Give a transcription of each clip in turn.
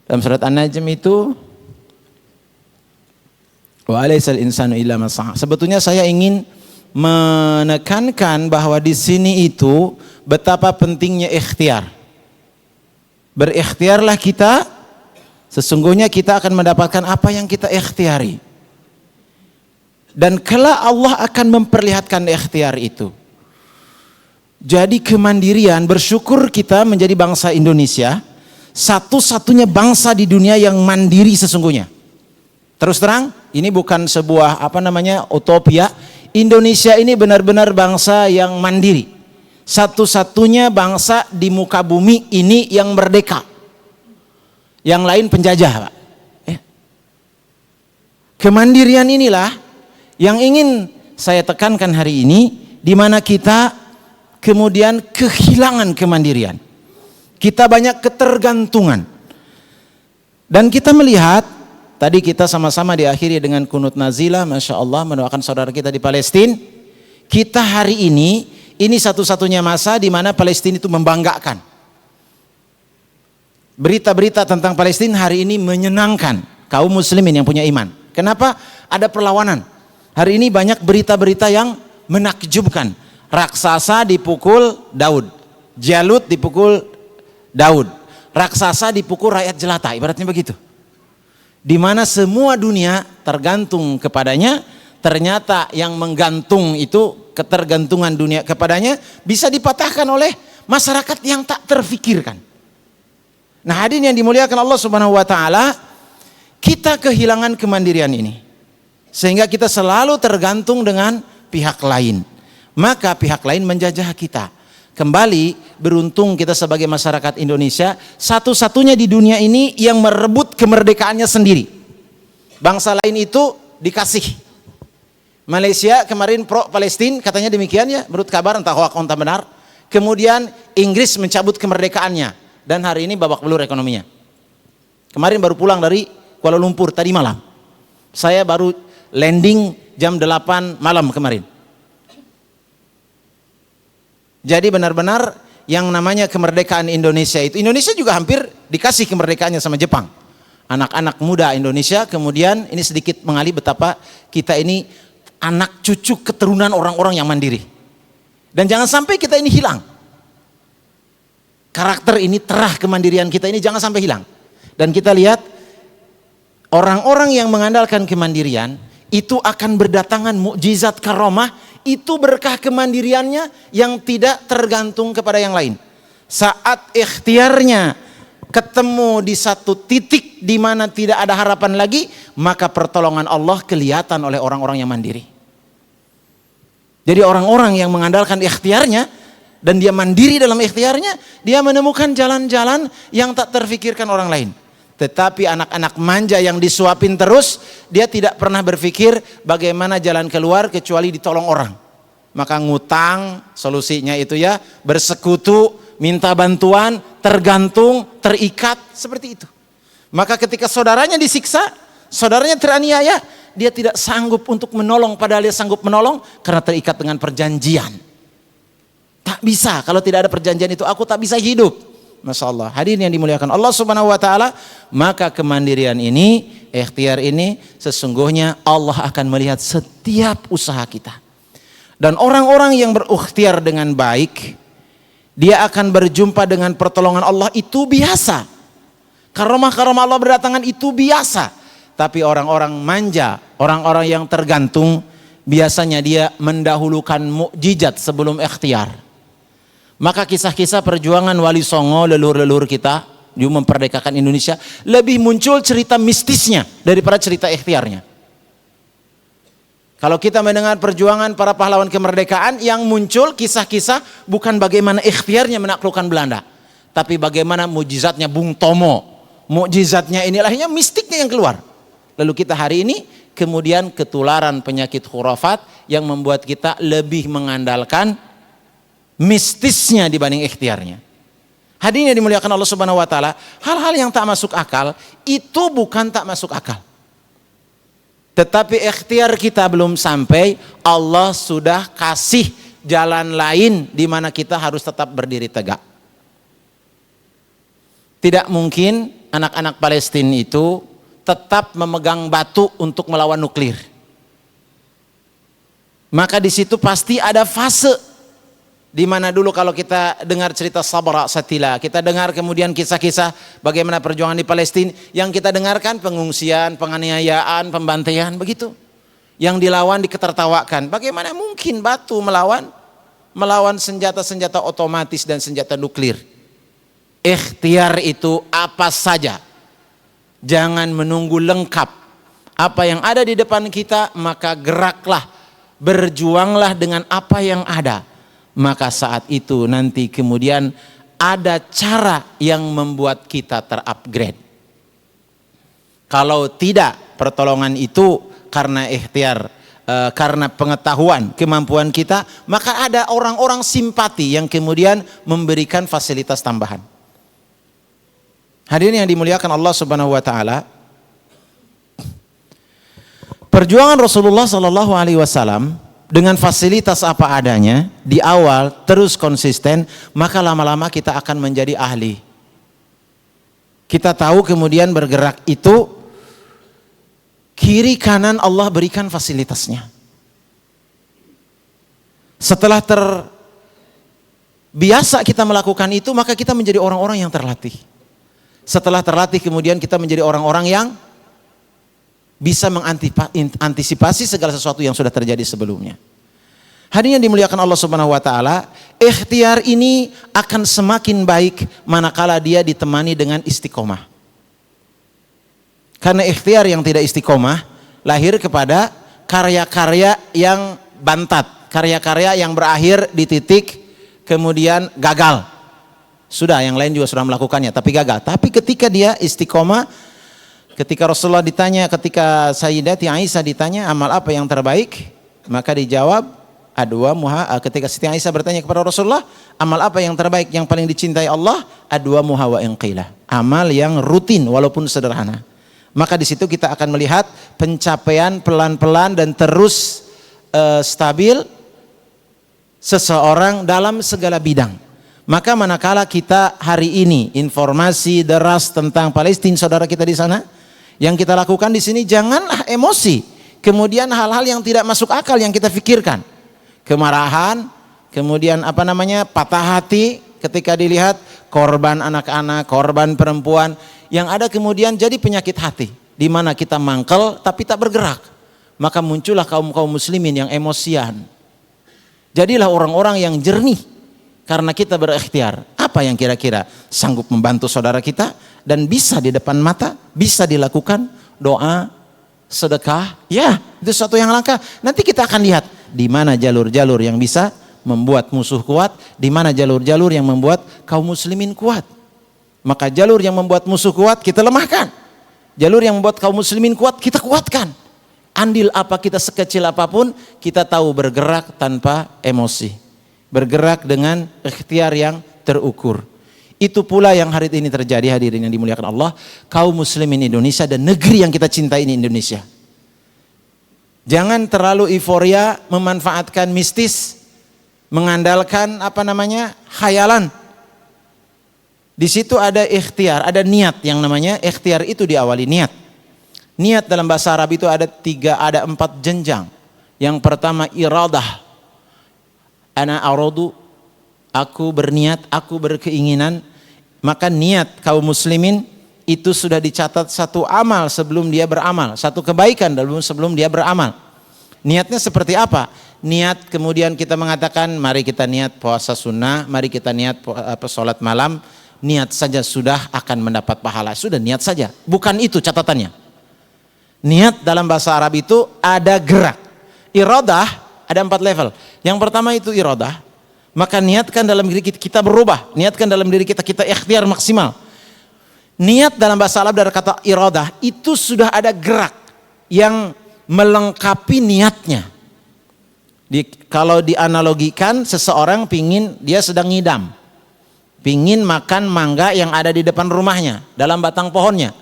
Dalam surat An-Najm itu, wa alaysal insanu illa ma sa'a. Sebetulnya saya ingin menekankan bahwa di sini itu betapa pentingnya ikhtiar. Berikhtiarlah kita, sesungguhnya kita akan mendapatkan apa yang kita ikhtiari. Dan kelak Allah akan memperlihatkan ikhtiar itu. Jadi kemandirian, bersyukur kita menjadi bangsa Indonesia, satu-satunya bangsa di dunia yang mandiri sesungguhnya. Terus terang, ini bukan sebuah utopia. Indonesia ini benar-benar bangsa yang mandiri. Satu-satunya bangsa di muka bumi ini yang merdeka. Yang lain penjajah, Pak. Kemandirian inilah yang ingin saya tekankan hari ini, di mana kita kemudian kehilangan kemandirian. Kita banyak ketergantungan. Dan kita melihat, tadi kita sama-sama diakhiri dengan kunut nazilah, Masya Allah, mendoakan saudara kita di Palestina. Kita hari ini satu-satunya masa di mana Palestina itu membanggakan. Berita-berita tentang Palestina hari ini menyenangkan kaum muslimin yang punya iman. Kenapa? Ada perlawanan. Hari ini banyak berita-berita yang menakjubkan. Raksasa dipukul Daud, Jalut dipukul Daud, raksasa dipukul rakyat jelata, ibaratnya begitu. Di mana semua dunia tergantung kepadanya, ternyata yang menggantung itu, ketergantungan dunia kepadanya bisa dipatahkan oleh masyarakat yang tak terfikirkan. Nah, hadirin yang dimuliakan Allah Subhanahu wa taala, kita kehilangan kemandirian ini. Sehingga kita selalu tergantung dengan pihak lain. Maka pihak lain menjajah kita. Kembali, beruntung kita sebagai masyarakat Indonesia, satu-satunya di dunia ini yang merebut kemerdekaannya sendiri. Bangsa lain itu dikasih. Malaysia kemarin pro Palestina, katanya demikian ya, menurut kabar, entah hoax entah benar. Kemudian Inggris mencabut kemerdekaannya, dan hari ini babak belur ekonominya. Kemarin baru pulang dari Kuala Lumpur tadi malam. Saya baru landing jam 8 malam kemarin. Jadi benar-benar yang namanya kemerdekaan Indonesia itu, Indonesia juga hampir dikasih kemerdekaannya sama Jepang. Anak-anak muda Indonesia, kemudian ini sedikit mengalih betapa kita ini anak cucu keturunan orang-orang yang mandiri. Dan jangan sampai kita ini hilang. Karakter ini, terah kemandirian kita ini jangan sampai hilang. Dan kita lihat orang-orang yang mengandalkan kemandirian itu akan berdatangan mukjizat karomah. Itu berkah kemandiriannya yang tidak tergantung kepada yang lain. Saat ikhtiarnya ketemu di satu titik di mana tidak ada harapan lagi, maka pertolongan Allah kelihatan oleh orang-orang yang mandiri. Jadi orang-orang yang mengandalkan ikhtiarnya dan dia mandiri dalam ikhtiarnya, dia menemukan jalan-jalan yang tak terfikirkan orang lain. Tetapi anak-anak manja yang disuapin terus, dia tidak pernah berpikir bagaimana jalan keluar kecuali ditolong orang. Maka ngutang, solusinya itu ya, bersekutu, minta bantuan, tergantung, terikat, seperti itu. Maka ketika saudaranya disiksa, saudaranya teraniaya, dia tidak sanggup untuk menolong, padahal dia sanggup menolong karena terikat dengan perjanjian. Tak bisa, kalau tidak ada perjanjian itu aku tak bisa hidup. Masya Allah, hadirin yang dimuliakan Allah Subhanahu wa taala, maka kemandirian ini, ikhtiar ini, sesungguhnya Allah akan melihat setiap usaha kita. Dan orang-orang yang berikhtiar dengan baik, dia akan berjumpa dengan pertolongan Allah, itu biasa. Karomah-karomah Allah berdatangan itu biasa. Tapi orang-orang manja, orang-orang yang tergantung, biasanya dia mendahulukan mukjizat sebelum ikhtiar. Maka kisah-kisah perjuangan Wali Songo, leluhur-leluhur kita juga memperdekakan Indonesia, lebih muncul cerita mistisnya daripada cerita ikhtiarnya. Kalau kita mendengar perjuangan para pahlawan kemerdekaan, yang muncul kisah-kisah bukan bagaimana ikhtiarnya menaklukkan Belanda, tapi bagaimana mukjizatnya Bung Tomo, mukjizatnya inilah mistiknya yang keluar. Lalu kita hari ini kemudian ketularan penyakit khurafat yang membuat kita lebih mengandalkan mistisnya dibanding ikhtiarnya. Hadirin yang dimuliakan Allah Subhanahu wa taala, hal-hal yang tak masuk akal itu bukan tak masuk akal. Tetapi ikhtiar kita belum sampai, Allah sudah kasih jalan lain di mana kita harus tetap berdiri tegak. Tidak mungkin anak-anak Palestina itu tetap memegang batu untuk melawan nuklir. Maka di situ pasti ada fase di mana dulu kalau kita dengar cerita Sabra Satila, kita dengar kemudian kisah-kisah bagaimana perjuangan di Palestina, yang kita dengarkan pengungsian, penganiayaan, pembantaian, begitu. Yang dilawan diketertawakan. Bagaimana mungkin batu melawan senjata-senjata otomatis dan senjata nuklir? Ikhtiar itu apa saja. Jangan menunggu lengkap. Apa yang ada di depan kita, maka geraklah, berjuanglah dengan apa yang ada. Maka saat itu nanti kemudian ada cara yang membuat kita terupgrade. Kalau tidak pertolongan itu karena ikhtiar, karena pengetahuan, kemampuan kita, maka ada orang-orang simpati yang kemudian memberikan fasilitas tambahan. Hadirin yang dimuliakan Allah Subhanahu wa taala, perjuangan Rasulullah sallallahu alaihi wasallam dengan fasilitas apa adanya di awal terus konsisten, maka lama-lama kita akan menjadi ahli. Kita tahu kemudian bergerak itu kiri kanan Allah berikan fasilitasnya. Setelah terbiasa kita melakukan itu, maka kita menjadi orang-orang yang terlatih. Setelah terlatih kemudian kita menjadi orang-orang yang bisa mengantisipasi segala sesuatu yang sudah terjadi sebelumnya. Hadirin yang dimuliakan Allah Subhanahu wa taala, ikhtiar ini akan semakin baik manakala dia ditemani dengan istiqomah. Karena ikhtiar yang tidak istiqomah lahir kepada karya-karya yang bantat, karya-karya yang berakhir di titik kemudian gagal. Sudah, yang lain juga sudah melakukannya tapi gagal. Tapi ketika dia istiqomah, ketika Rasulullah ditanya, ketika Sayyidati Aisyah ditanya amal apa yang terbaik, maka dijawab adwa muha. Ketika Siti Aisyah bertanya kepada Rasulullah, amal apa yang terbaik yang paling dicintai Allah? Adwa muha wa inqilah. Amal yang rutin walaupun sederhana. Maka di situ kita akan melihat pencapaian pelan-pelan dan terus stabil seseorang dalam segala bidang. Maka manakala kita hari ini informasi deras tentang Palestina, saudara kita di sana, yang kita lakukan di sini janganlah emosi. Kemudian hal-hal yang tidak masuk akal yang kita pikirkan, kemarahan, kemudian patah hati ketika dilihat korban anak-anak, korban perempuan, yang ada kemudian jadi penyakit hati, di mana kita mangkel tapi tak bergerak. Maka muncullah kaum muslimin yang emosian. Jadilah orang-orang yang jernih karena kita berikhtiar. Apa yang kira-kira sanggup membantu saudara kita dan bisa di depan mata, bisa dilakukan, doa, sedekah, ya itu sesuatu yang langka. Nanti kita akan lihat di mana jalur-jalur yang bisa membuat musuh kuat, di mana jalur-jalur yang membuat kaum muslimin kuat. Maka jalur yang membuat musuh kuat kita lemahkan, jalur yang membuat kaum muslimin kuat kita kuatkan. Andil apa kita sekecil apapun, kita tahu bergerak tanpa emosi, bergerak dengan ikhtiar yang terukur. Itu pula yang hari ini terjadi, hadirin yang dimuliakan Allah, kaum muslimin Indonesia dan negeri yang kita cintai ini, Indonesia. Jangan terlalu euforia memanfaatkan mistis, mengandalkan khayalan. Di situ ada ikhtiar, ada niat, yang namanya ikhtiar itu diawali niat. Niat dalam bahasa Arab itu ada 4 jenjang. Yang pertama iradah. Ana aradu, aku berniat, aku berkeinginan. Maka niat kaum muslimin itu sudah dicatat satu amal sebelum dia beramal, satu kebaikan sebelum dia beramal. Niatnya seperti apa? Niat kemudian kita mengatakan mari kita niat puasa sunnah, mari kita niat sholat malam. Niat saja sudah akan mendapat pahala, sudah niat saja. Bukan itu catatannya. Niat dalam bahasa Arab itu ada gerak. Iradah ada 4 level. Yang pertama itu iradah. Maka niatkan dalam diri kita berubah, niatkan dalam diri kita ikhtiar maksimal. Niat dalam bahasa Arab dari kata iradah itu sudah ada gerak yang melengkapi niatnya. Kalau dianalogikan, seseorang dia sedang ngidam, pingin makan mangga yang ada di depan rumahnya dalam batang pohonnya,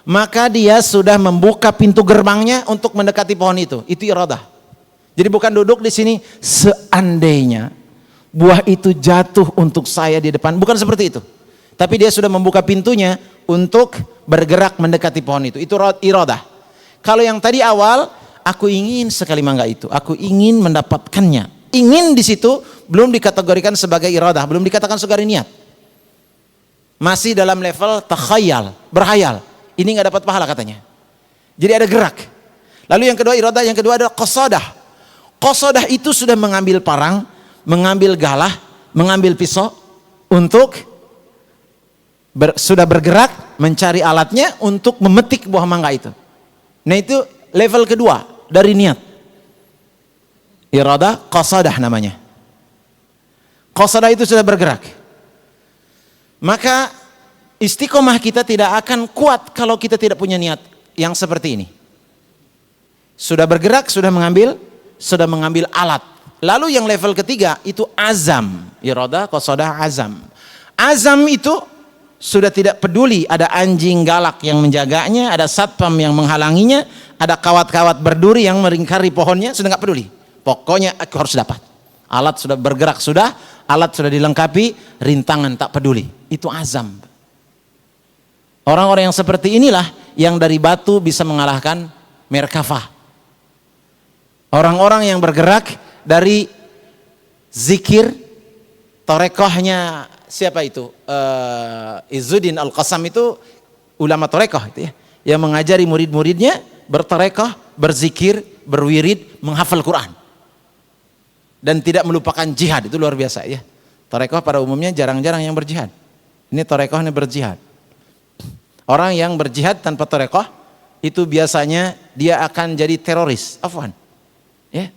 maka dia sudah membuka pintu gerbangnya untuk mendekati pohon itu iradah. Jadi bukan duduk di sini seandainya buah itu jatuh untuk saya di depan, bukan seperti itu. Tapi dia sudah membuka pintunya untuk bergerak mendekati pohon itu. Itu iradah. Kalau yang tadi awal, aku ingin sekali mangga itu, aku ingin mendapatkannya. Ingin di situ belum dikategorikan sebagai iradah, belum dikatakan sebagai niat. Masih dalam level takhayal, berhayal. Ini nggak dapat pahala katanya. Jadi ada gerak. Lalu yang kedua iradah, yang kedua adalah qasadah. Qasadah itu sudah mengambil parang, mengambil galah, mengambil pisau untuk sudah bergerak mencari alatnya untuk memetik buah mangga itu. Nah itu level kedua dari niat. Iradah qasadah namanya. Qasadah itu sudah bergerak. Maka istiqomah kita tidak akan kuat kalau kita tidak punya niat yang seperti ini. Sudah bergerak, sudah mengambil alat. Lalu yang level ketiga itu azam. Iradah, qasadah, azam. Azam itu sudah tidak peduli ada anjing galak yang menjaganya, ada satpam yang menghalanginya, ada kawat-kawat berduri yang melingkari pohonnya, sudah nggak peduli. Pokoknya aku harus dapat. Alat sudah bergerak, alat sudah dilengkapi, rintangan tak peduli. Itu azam. Orang-orang yang seperti inilah yang dari batu bisa mengalahkan Merkafah. Orang-orang yang bergerak dari zikir, torekohnya siapa itu? Izzuddin Al-Qassam itu ulama torekoh itu ya, yang mengajari murid-muridnya bertorekoh, berzikir, berwirid, menghafal Quran. Dan tidak melupakan jihad, itu luar biasa ya. Torekoh pada umumnya jarang-jarang yang berjihad. Ini torekohnya berjihad. Orang yang berjihad tanpa torekoh itu biasanya dia akan jadi teroris. Afwan. Ya.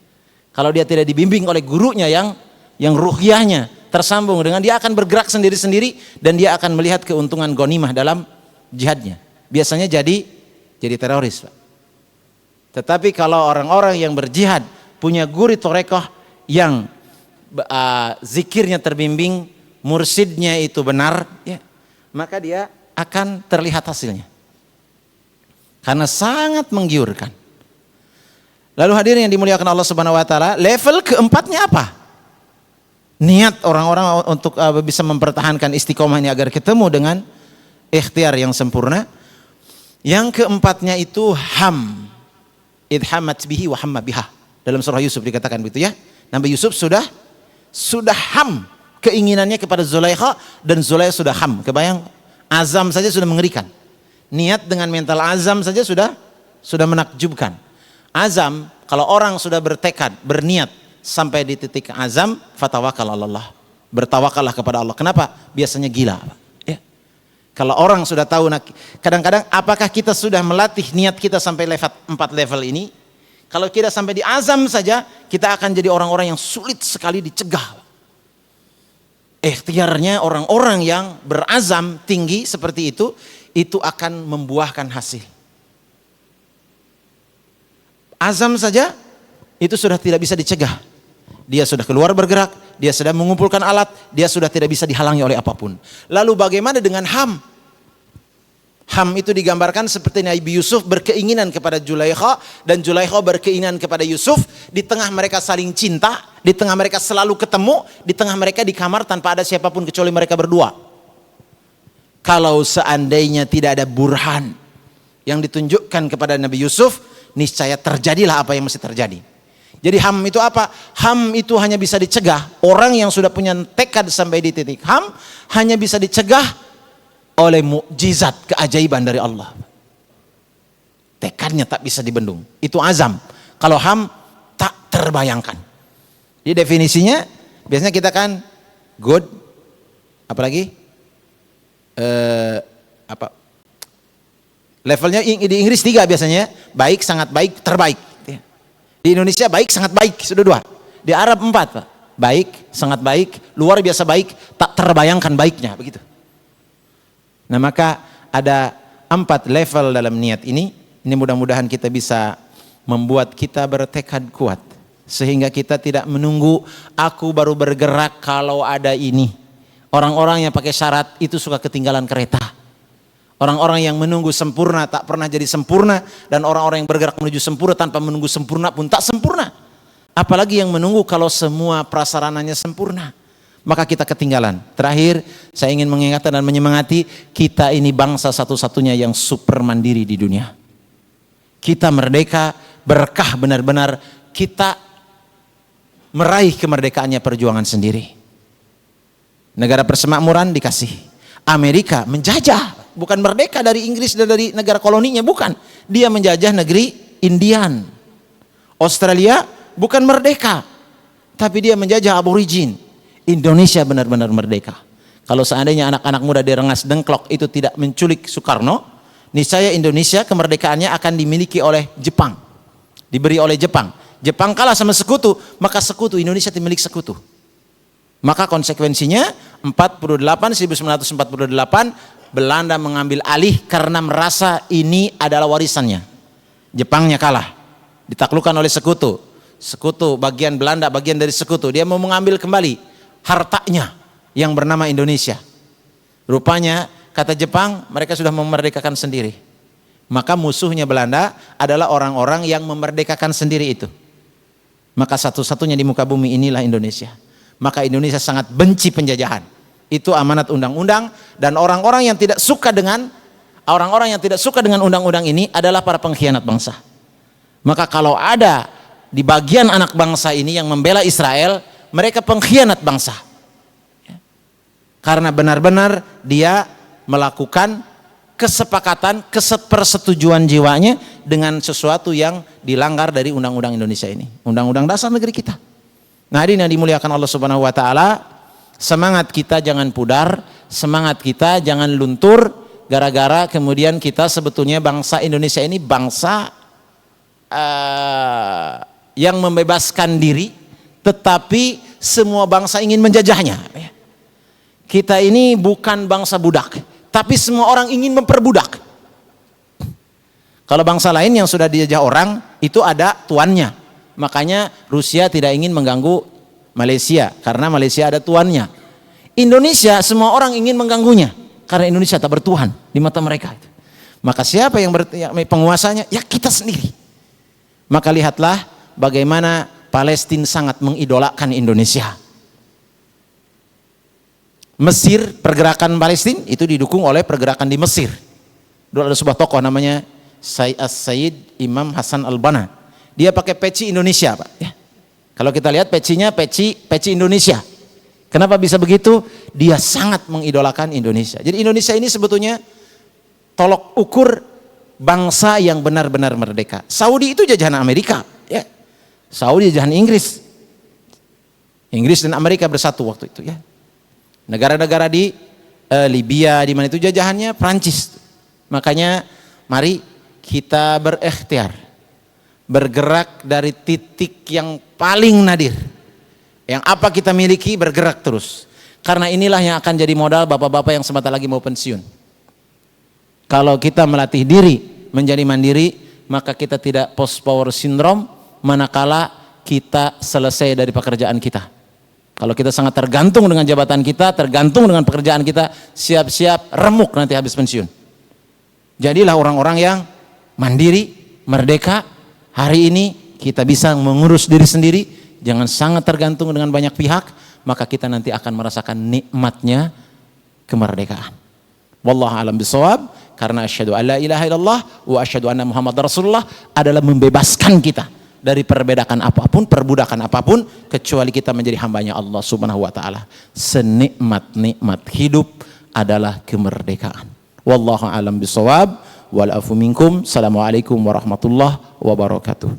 Kalau dia tidak dibimbing oleh gurunya yang ruhiyahnya tersambung dengan, dia akan bergerak sendiri-sendiri dan dia akan melihat keuntungan ghanimah dalam jihadnya. Biasanya jadi teroris, Pak. Tetapi kalau orang-orang yang berjihad punya guru torekoh yang zikirnya terbimbing, mursidnya itu benar, ya, maka dia akan terlihat hasilnya. Karena sangat menggiurkan. Lalu hadirin yang dimuliakan Allah Subhanahu wa taala, level keempatnya apa? Niat orang-orang untuk bisa mempertahankan istiqomah ini agar ketemu dengan ikhtiar yang sempurna. Yang keempatnya itu ham. Idhamat bihi wa hamma biha. Dalam surah Yusuf dikatakan begitu ya. Nabi Yusuf sudah ham keinginannya kepada Zulaikha, dan Zulaikha sudah ham. Kebayang, azam saja sudah mengerikan. Niat dengan mental azam saja sudah menakjubkan. Azam, kalau orang sudah bertekad, berniat sampai di titik azam, fatawakal Allah. Bertawakallah kepada Allah. Kenapa? Biasanya gila. Ya. Kalau orang sudah tahu, kadang-kadang apakah kita sudah melatih niat kita sampai level 4 level ini? Kalau kita sampai di azam saja, kita akan jadi orang-orang yang sulit sekali dicegah. Ikhtiarnya orang-orang yang berazam tinggi seperti itu akan membuahkan hasil. Azam saja itu sudah tidak bisa dicegah. Dia sudah keluar bergerak, dia sudah mengumpulkan alat, dia sudah tidak bisa dihalangi oleh apapun. Lalu bagaimana dengan ham? Ham itu digambarkan seperti Nabi Yusuf berkeinginan kepada Zulaikha, dan Zulaikha berkeinginan kepada Yusuf. Di tengah mereka saling cinta, di tengah mereka selalu ketemu, di tengah mereka di kamar tanpa ada siapapun kecuali mereka berdua. Kalau seandainya tidak ada burhan yang ditunjukkan kepada Nabi Yusuf, niscaya terjadilah apa yang mesti terjadi. Jadi ham itu apa? Ham itu hanya bisa dicegah. Orang yang sudah punya tekad sampai di titik ham hanya bisa dicegah oleh mukjizat, keajaiban dari Allah. Tekadnya tak bisa dibendung. Itu azam. Kalau ham tak terbayangkan. Jadi definisinya biasanya kita kan good, apalagi levelnya di Inggris 3 biasanya, baik, sangat baik, terbaik. Di Indonesia baik, sangat baik, sudah 2. Di Arab 4, Pak. Baik, sangat baik, luar biasa baik, tak terbayangkan baiknya, begitu. Nah maka ada 4 level dalam niat ini. Ini mudah-mudahan kita bisa membuat kita bertekad kuat. Sehingga kita tidak menunggu, aku baru bergerak kalau ada ini. Orang-orang yang pakai syarat itu suka ketinggalan kereta. Orang-orang yang menunggu sempurna tak pernah jadi sempurna, dan orang-orang yang bergerak menuju sempurna tanpa menunggu sempurna pun tak sempurna. Apalagi yang menunggu kalau semua prasarananya sempurna. maka kita ketinggalan. Terakhir, saya ingin mengingatkan dan menyemangati, kita ini bangsa satu-satunya yang super mandiri di dunia. Kita merdeka, berkah benar-benar kita meraih kemerdekaannya perjuangan sendiri. Negara persemakmuran dikasih. Amerika menjajah, bukan merdeka dari Inggris dan dari negara koloninya, bukan. Dia menjajah negeri Indian. Australia bukan merdeka, tapi dia menjajah aborigin. Indonesia benar-benar merdeka. Kalau seandainya anak-anak muda di Rengas Dengklok itu tidak menculik Soekarno, niscaya Indonesia kemerdekaannya akan dimiliki oleh Jepang. Diberi oleh Jepang. Jepang kalah sama sekutu, maka sekutu Indonesia dimiliki sekutu. Maka konsekuensinya 1948 Belanda mengambil alih karena merasa ini adalah warisannya. Jepangnya kalah, ditaklukkan oleh sekutu. Sekutu bagian Belanda, bagian dari sekutu. Dia mau mengambil kembali hartanya yang bernama Indonesia. Rupanya kata Jepang, mereka sudah memerdekakan sendiri. Maka musuhnya Belanda adalah orang-orang yang memerdekakan sendiri itu. Maka satu-satunya di muka bumi inilah Indonesia. Maka Indonesia sangat benci penjajahan. Itu amanat undang-undang, dan orang-orang yang tidak suka dengan undang-undang ini adalah para pengkhianat bangsa. Maka kalau ada di bagian anak bangsa ini yang membela Israel, mereka pengkhianat bangsa. Karena benar-benar dia melakukan kesepakatan, persetujuan jiwanya dengan sesuatu yang dilanggar dari undang-undang Indonesia ini. Undang-undang dasar negeri kita. Nah, hadirin yang dimuliakan Allah Subhanahu wa taala, semangat kita jangan pudar, semangat kita jangan luntur gara-gara kemudian kita sebetulnya bangsa Indonesia ini bangsa yang membebaskan diri, tetapi semua bangsa ingin menjajahnya. Kita ini bukan bangsa budak, tapi semua orang ingin memperbudak. Kalau bangsa lain yang sudah dijajah orang, itu ada tuannya. Makanya Rusia tidak ingin mengganggu Malaysia, karena Malaysia ada tuannya. Indonesia semua orang ingin mengganggunya, karena Indonesia tak bertuhan di mata mereka. Maka siapa yang penguasanya? Ya kita sendiri. Maka lihatlah bagaimana Palestina sangat mengidolakan Indonesia. Mesir, pergerakan Palestina itu didukung oleh pergerakan di Mesir. Dulu ada sebuah tokoh namanya Sayyid Imam Hasan Al-Banna. Dia pakai peci Indonesia, Pak. Ya. Kalau kita lihat pecinya, peci Indonesia. Kenapa bisa begitu? Dia sangat mengidolakan Indonesia. Jadi Indonesia ini sebetulnya tolok ukur bangsa yang benar-benar merdeka. Saudi itu jajahan Amerika. Ya. Saudi jajahan Inggris. Inggris dan Amerika bersatu waktu itu, ya. Negara-negara di Libya di mana itu jajahannya Prancis. Makanya mari kita berikhtiar, bergerak dari titik yang paling nadir. Yang apa kita miliki, bergerak terus. Karena inilah yang akan jadi modal bapak-bapak yang sebentar lagi mau pensiun. Kalau kita melatih diri menjadi mandiri, maka kita tidak post power syndrome manakala kita selesai dari pekerjaan kita. Kalau kita sangat tergantung dengan jabatan kita, tergantung dengan pekerjaan kita, siap-siap remuk nanti habis pensiun. Jadilah orang-orang yang mandiri, merdeka. Hari ini kita bisa mengurus diri sendiri, jangan sangat tergantung dengan banyak pihak, maka kita nanti akan merasakan nikmatnya kemerdekaan. Wallahu a'lam bishawab. Karena asyhadu an la ilaha illallah wa asyhadu anna Muhammadar Rasulullah adalah membebaskan kita dari perbudakan apapun, kecuali kita menjadi hambanya Allah Subhanahu wa taala. Senikmat-nikmat hidup adalah kemerdekaan. Wallahu a'lam bishawab. Wal afu minkum. Assalamualaikum warahmatullahi wabarakatuh.